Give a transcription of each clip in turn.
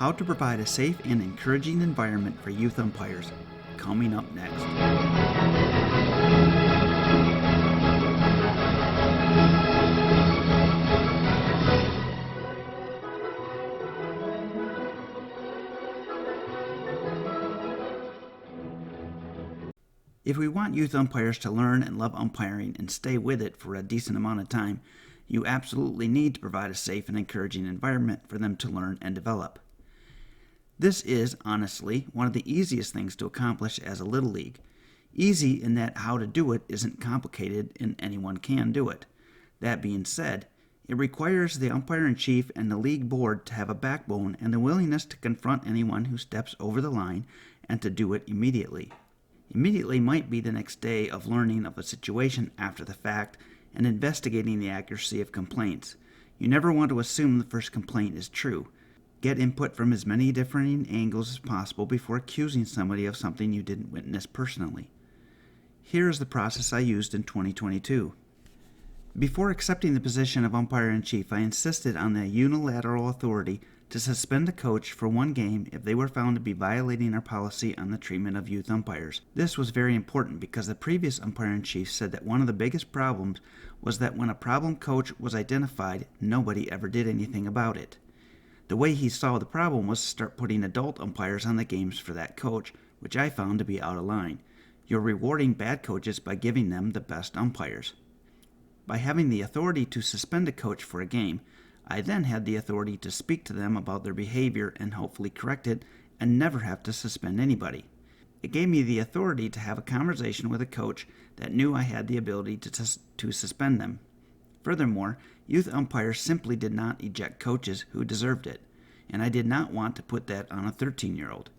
How to provide a safe and encouraging environment for youth umpires. Coming up next. If we want youth umpires to learn and love umpiring and stay with it for a decent amount of time, you absolutely need to provide a safe and encouraging environment for them to learn and develop. This is, honestly, one of the easiest things to accomplish as a Little League. Easy in that how to do it isn't complicated and anyone can do it. That being said, it requires the umpire-in-chief and the league board to have a backbone and the willingness to confront anyone who steps over the line and to do it immediately. Immediately might be the next day of learning of a situation after the fact and investigating the accuracy of complaints. You never want to assume the first complaint is true. Get input from as many differing angles as possible before accusing somebody of something you didn't witness personally. Here is the process I used in 2022. Before accepting the position of umpire-in-chief, I insisted on the unilateral authority to suspend a coach for one game if they were found to be violating our policy on the treatment of youth umpires. This was very important because the previous umpire-in-chief said that one of the biggest problems was that when a problem coach was identified, nobody ever did anything about it. The way he saw the problem was to start putting adult umpires on the games for that coach, which I found to be out of line. You're rewarding bad coaches by giving them the best umpires. By having the authority to suspend a coach for a game, I then had the authority to speak to them about their behavior and hopefully correct it and never have to suspend anybody. It gave me the authority to have a conversation with a coach that knew I had the ability to suspend them. Furthermore, youth umpires simply did not eject coaches who deserved it, and I did not want to put that on a 13-year-old.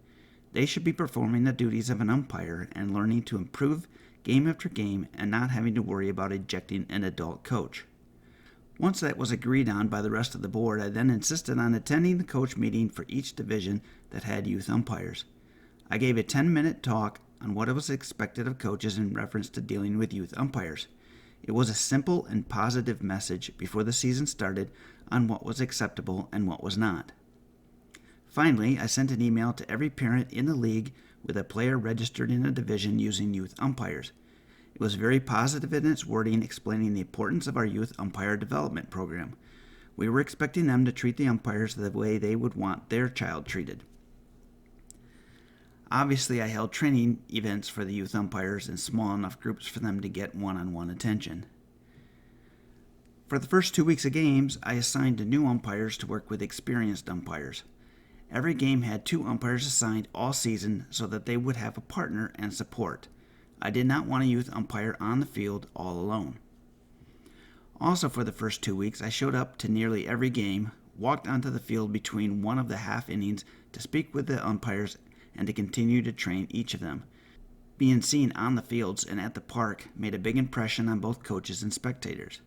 They should be performing the duties of an umpire and learning to improve game after game and not having to worry about ejecting an adult coach. Once that was agreed on by the rest of the board, I then insisted on attending the coach meeting for each division that had youth umpires. I gave a 10-minute talk on what was expected of coaches in reference to dealing with youth umpires. It was a simple and positive message before the season started on what was acceptable and what was not. Finally, I sent an email to every parent in the league with a player registered in a division using youth umpires. It was very positive in its wording, explaining the importance of our youth umpire development program. We were expecting them to treat the umpires the way they would want their child treated. Obviously, I held training events for the youth umpires in small enough groups for them to get one-on-one attention. For the first 2 weeks of games, I assigned new umpires to work with experienced umpires. Every game had 2 umpires assigned all season so that they would have a partner and support. I did not want a youth umpire on the field all alone. Also, for the first 2 weeks, I showed up to nearly every game, walked onto the field between one of the half innings to speak with the umpires and to continue to train each of them. Being seen on the fields and at the park made a big impression on both coaches and spectators.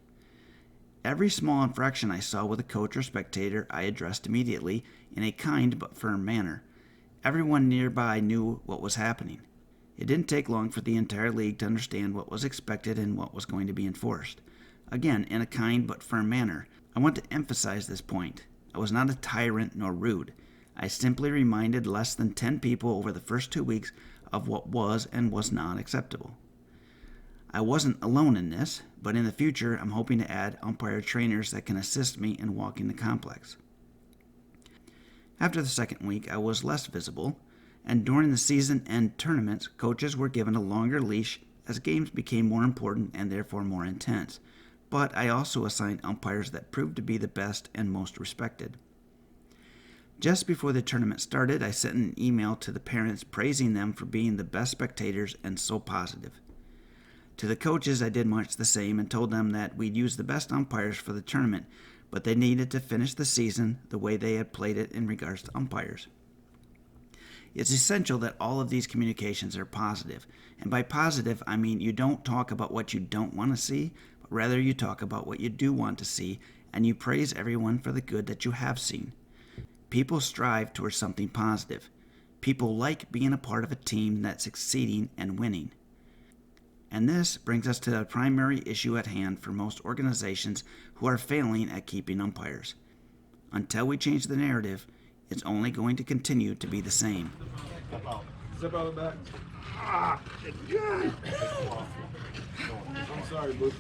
Every small infraction I saw with a coach or spectator, I addressed immediately in a kind but firm manner. Everyone nearby knew what was happening. It didn't take long for the entire league to understand what was expected and what was going to be enforced. Again, in a kind but firm manner. I want to emphasize this point. I was not a tyrant nor rude. I simply reminded less than 10 people over the first 2 weeks of what was and was not acceptable. I wasn't alone in this, but in the future I'm hoping to add umpire trainers that can assist me in walking the complex. After the second week, I was less visible, and during the season-end tournaments, coaches were given a longer leash as games became more important and therefore more intense. But I also assigned umpires that proved to be the best and most respected. Just before the tournament started, I sent an email to the parents praising them for being the best spectators and so positive. To the coaches, I did much the same and told them that we'd use the best umpires for the tournament, but they needed to finish the season the way they had played it in regards to umpires. It's essential that all of these communications are positive, and by positive I mean you don't talk about what you don't want to see, but rather you talk about what you do want to see, and you praise everyone for the good that you have seen. People strive towards something positive. People like being a part of a team that's succeeding and winning. And this brings us to the primary issue at hand for most organizations who are failing at keeping umpires. Until we change the narrative, it's only going to continue to be the same. Zip out the back. Ah, good. I'm sorry, boo.